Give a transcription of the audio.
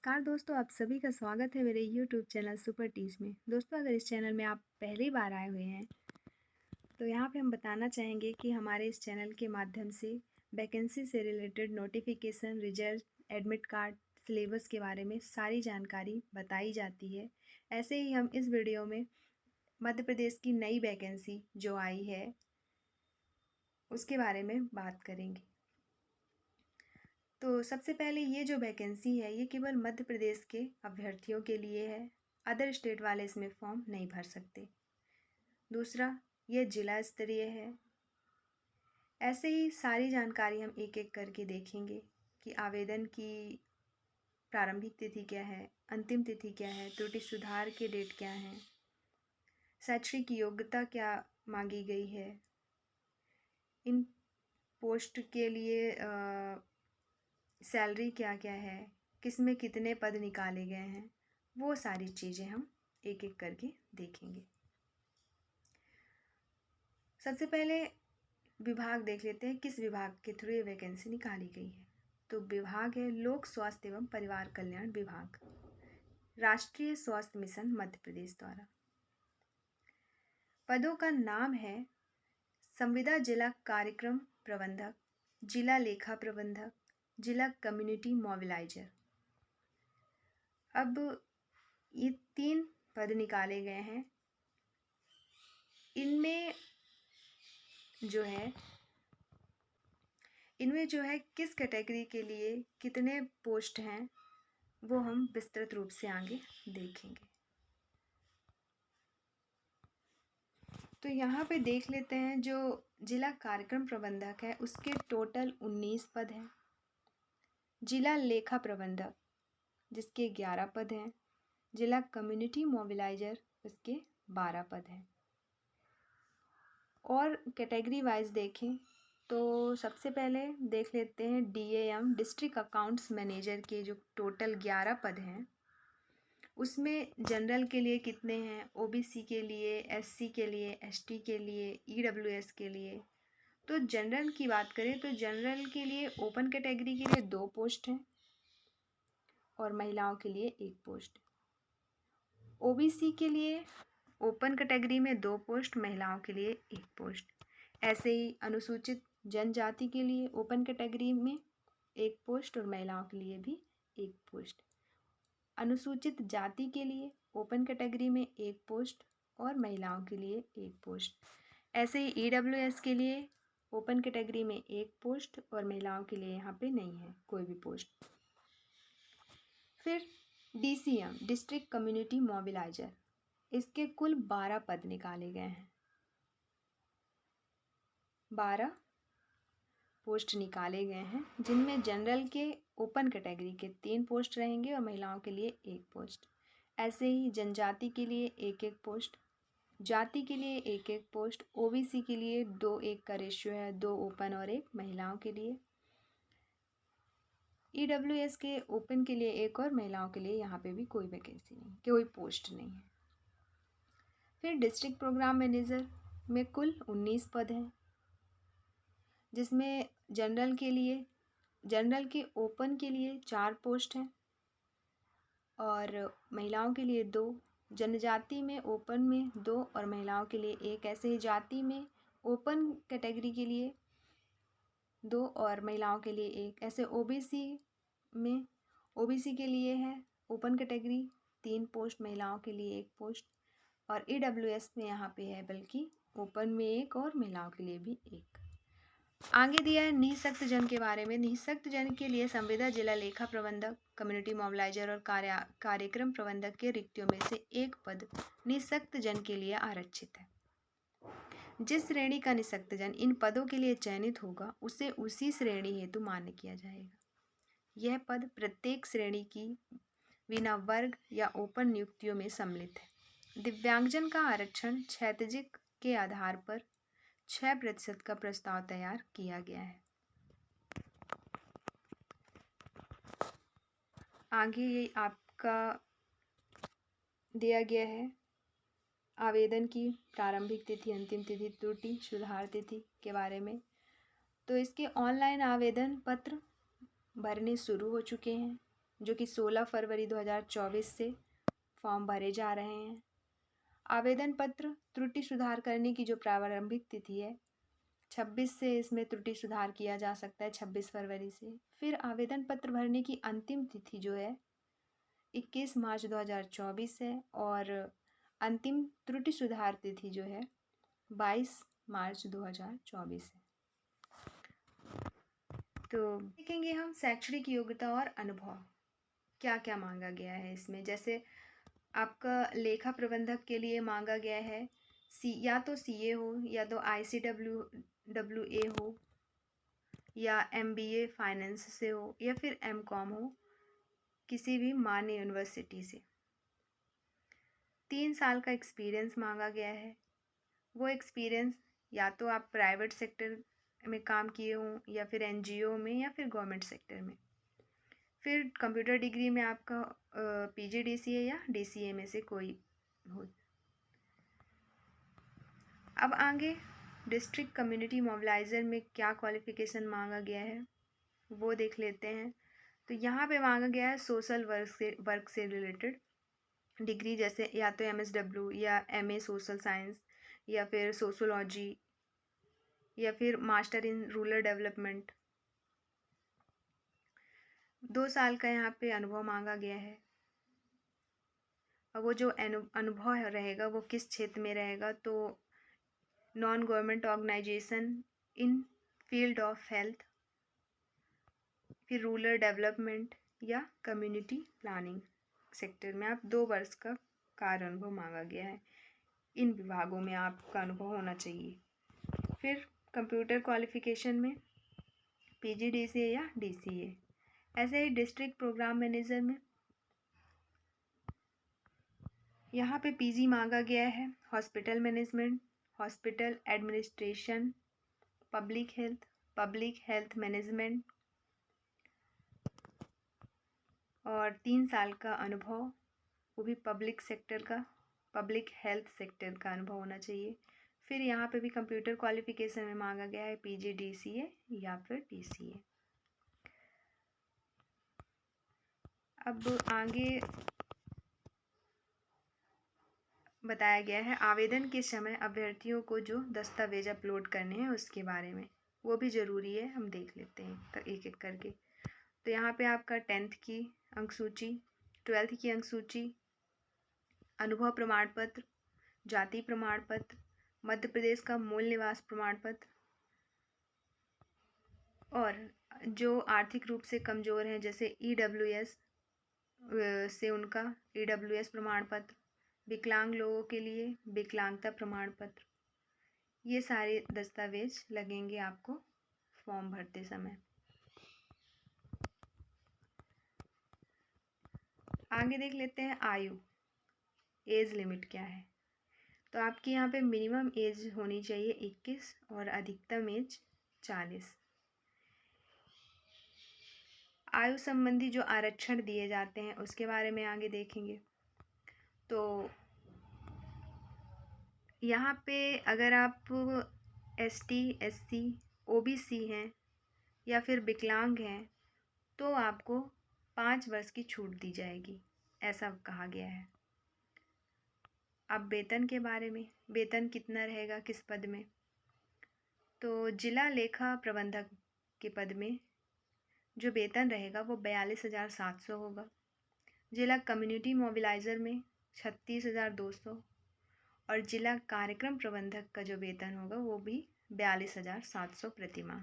नमस्कार दोस्तों, आप सभी का स्वागत है मेरे YouTube चैनल सुपर टीच में। दोस्तों, अगर इस चैनल में आप पहली बार आए हुए हैं तो यहाँ पे हम बताना चाहेंगे कि हमारे इस चैनल के माध्यम से वैकेंसी से related notification, result, admit card, syllabus के बारे में सारी जानकारी बताई जाती है। ऐसे ही हम इस वीडियो में मध्य प्रदेश की नई वैकेंसी जो आई है उसके बारे में बात करेंगे। तो सबसे पहले ये जो वैकेंसी है ये केवल मध्य प्रदेश के अभ्यर्थियों के लिए है। अदर स्टेट वाले इसमें फॉर्म नहीं भर सकते। दूसरा, ये जिला स्तरीय है। ऐसे ही सारी जानकारी हम एक एक करके देखेंगे कि आवेदन की प्रारंभिक तिथि क्या है, अंतिम तिथि क्या है, त्रुटि सुधार के डेट क्या हैं, शैक्षणिक योग्यता क्या मांगी गई है, इन पोस्ट के लिए सैलरी क्या क्या है, किस में कितने पद निकाले गए हैं, वो सारी चीज़ें हम एक एक करके देखेंगे। सबसे पहले विभाग देख लेते हैं, किस विभाग के थ्रू ये वैकेंसी निकाली गई है। तो विभाग है लोक स्वास्थ्य एवं परिवार कल्याण विभाग, राष्ट्रीय स्वास्थ्य मिशन मध्य प्रदेश द्वारा। पदों का नाम है संविदा जिला कार्यक्रम प्रबंधक, जिला लेखा प्रबंधक, जिला कम्युनिटी मोबिलाइजर। अब ये 3 पद निकाले गए हैं। इनमें जो है किस कैटेगरी के लिए कितने पोस्ट हैं वो हम विस्तृत रूप से आगे देखेंगे। तो यहाँ पे देख लेते हैं, जो जिला कार्यक्रम प्रबंधक है उसके टोटल 19 पद हैं। जिला लेखा प्रबंधक जिसके 11 पद हैं। जिला कम्युनिटी मोबिलाइजर उसके 12 पद हैं। और कैटेगरी वाइज देखें तो सबसे पहले देख लेते हैं DAM डिस्ट्रिक्ट अकाउंट्स मैनेजर के जो टोटल 11 पद हैं उसमें जनरल के लिए कितने हैं, OBC के लिए, SC के लिए, ST के लिए, EWS के लिए। तो जनरल की बात करें तो जनरल के लिए ओपन कैटेगरी के लिए 2 पोस्ट हैं और महिलाओं के लिए 1 पोस्ट। OBC के लिए ओपन कैटेगरी में 2 पोस्ट, महिलाओं के लिए 1 पोस्ट। ऐसे ही अनुसूचित जनजाति के लिए ओपन कैटेगरी में 1 पोस्ट और महिलाओं के लिए भी 1 पोस्ट। अनुसूचित जाति के लिए ओपन कैटेगरी में 1 पोस्ट और महिलाओं के लिए 1 पोस्ट। ऐसे ही EWS के लिए ओपन कैटेगरी में 1 पोस्ट और महिलाओं के लिए यहाँ पे नहीं है कोई भी पोस्ट। फिर DCM डिस्ट्रिक्ट कम्युनिटी मोबिलाइजर, इसके कुल 12 पद निकाले गए हैं। 12 पोस्ट निकाले गए हैं जिनमें जनरल के ओपन कैटेगरी के 3 पोस्ट रहेंगे और महिलाओं के लिए 1 पोस्ट। ऐसे ही जनजाति के लिए 1-1 पोस्ट, जाति के लिए 1-1 पोस्ट, OBC के लिए 2-1 का रेशियो है, 2 ओपन और 1 महिलाओं के लिए। EWS के ओपन के लिए 1 और महिलाओं के लिए यहाँ पे भी कोई वैकेंसी नहीं, कोई पोस्ट नहीं है। फिर डिस्ट्रिक्ट प्रोग्राम मैनेजर में कुल 19 पद हैं जिसमें जनरल के ओपन के लिए 4 पोस्ट हैं और महिलाओं के लिए 2। जनजाति में ओपन में 2 और महिलाओं के लिए 1। ऐसे ही जाति में ओपन कैटेगरी के लिए 2 और महिलाओं के लिए 1। ऐसे OBC के लिए है ओपन कैटेगरी 3 पोस्ट, महिलाओं के लिए 1 पोस्ट। और EWS में यहाँ पे है बल्कि ओपन में 1 और महिलाओं के लिए भी 1। आगे दिया है निःशक्त जन के बारे में। निःशक्त जन के लिए संविदा जिला लेखा प्रबंधक, कम्युनिटी मोबिलाइजर और कार्यक्रम प्रबंधक के रिक्तियों में से 1 पद निःशक्त जन के लिए आरक्षित है। जिस श्रेणी का निःशक्त जन इन पदों के लिए चयनित होगा उसे उसी श्रेणी हेतु मान्य किया जाएगा। यह पद प्रत्येक श्रेणी की बिना वर्ग या ओपन नियुक्तियों में सम्मिलित है। दिव्यांगजन का आरक्षण क्षैतिजिक के आधार पर 6% का प्रस्ताव तैयार किया गया है। आगे ये आपका दिया गया है आवेदन की प्रारंभिक तिथि, अंतिम तिथि, त्रुटि सुधार तिथि के बारे में। तो इसके ऑनलाइन आवेदन पत्र भरने शुरू हो चुके हैं। जो कि 16 फरवरी 2024 से फॉर्म भरे जा रहे हैं। आवेदन पत्र त्रुटि सुधार करने की जो प्रारंभिक तिथि है 26 से इसमें त्रुटि सुधार किया जा सकता है 26 फरवरी से। फिर आवेदन पत्र भरने की अंतिम तिथि जो है 21 मार्च 2024 है और अंतिम त्रुटि सुधार तिथि जो है 22 मार्च 2024 है। तो देखेंगे हम शैक्षणिक योग्यता और अनुभव क्या क्या मांगा गया है इसमें। जैसे आपका लेखा प्रबंधक के लिए मांगा गया है या तो CA हो या तो ICWA हो या MBA फाइनेंस से हो या फिर MCOM हो किसी भी मान्य यूनिवर्सिटी से। 3 साल का एक्सपीरियंस मांगा गया है। वो एक्सपीरियंस या तो आप प्राइवेट सेक्टर में काम किए हों या फिर NGO में या फिर गवर्नमेंट सेक्टर में। फिर कंप्यूटर डिग्री में आपका PGDCA या DCA में से कोई हो। अब आगे डिस्ट्रिक्ट कम्युनिटी मोबिलाइज़र में क्या क्वालिफ़िकेशन मांगा गया है वो देख लेते हैं। तो यहाँ पे मांगा गया है सोशल वर्क से रिलेटेड डिग्री, जैसे या तो MSW या MA सोशल साइंस या फिर सोशोलॉजी या फिर मास्टर इन रूरल डेवलपमेंट। 2 साल का यहाँ पे अनुभव मांगा गया है। और वो जो अनुभव रहेगा वो किस क्षेत्र में रहेगा, तो non government organisation in field of health, फिर रूरल डेवलपमेंट या कम्युनिटी प्लानिंग सेक्टर में आप 2 वर्ष का कार्य अनुभव मांगा गया है। इन विभागों में आपका अनुभव होना चाहिए। फिर कंप्यूटर क्वालिफिकेशन में PGDCA या DCA। ऐसे ही डिस्ट्रिक्ट प्रोग्राम मैनेजर में यहाँ पे PG मांगा गया है hospital management, hospital administration, public health management और 3 साल का अनुभव, वो भी पब्लिक हेल्थ सेक्टर का अनुभव होना चाहिए। फिर यहाँ पे भी कंप्यूटर क्वालिफिकेशन में मांगा गया है PGDCA या फिर DCA। अब आगे बताया गया है आवेदन के समय अभ्यर्थियों को जो दस्तावेज अपलोड करने हैं उसके बारे में, वो भी ज़रूरी है। हम देख लेते हैं एक एक करके। तो यहाँ पे आपका 10th की अंक सूची, 12th की अंक सूची, अनुभव प्रमाण पत्र, जाति प्रमाण पत्र, मध्य प्रदेश का मूल निवास प्रमाण पत्र, और जो आर्थिक रूप से कमज़ोर हैं जैसे EWS से उनका EWS प्रमाण पत्र, विकलांग लोगों के लिए विकलांगता प्रमाण पत्र। ये सारे दस्तावेज लगेंगे आपको फॉर्म भरते समय। आगे देख लेते हैं आयु, एज लिमिट क्या है। तो आपकी यहाँ पे मिनिमम एज होनी चाहिए 21 और अधिकतम एज 40। आयु संबंधी जो आरक्षण दिए जाते हैं उसके बारे में आगे देखेंगे। तो यहाँ पे अगर आप ST SC OBC हैं या फिर विकलांग हैं तो आपको 5 वर्ष की छूट दी जाएगी, ऐसा कहा गया है। अब वेतन के बारे में, वेतन कितना रहेगा किस पद में, तो जिला लेखा प्रबंधक के पद में जो वेतन रहेगा वो 42,700 होगा। जिला कम्युनिटी मोबिलाइज़र में 36,200 और जिला कार्यक्रम प्रबंधक का जो वेतन होगा वो भी 42,700 प्रतिमाह।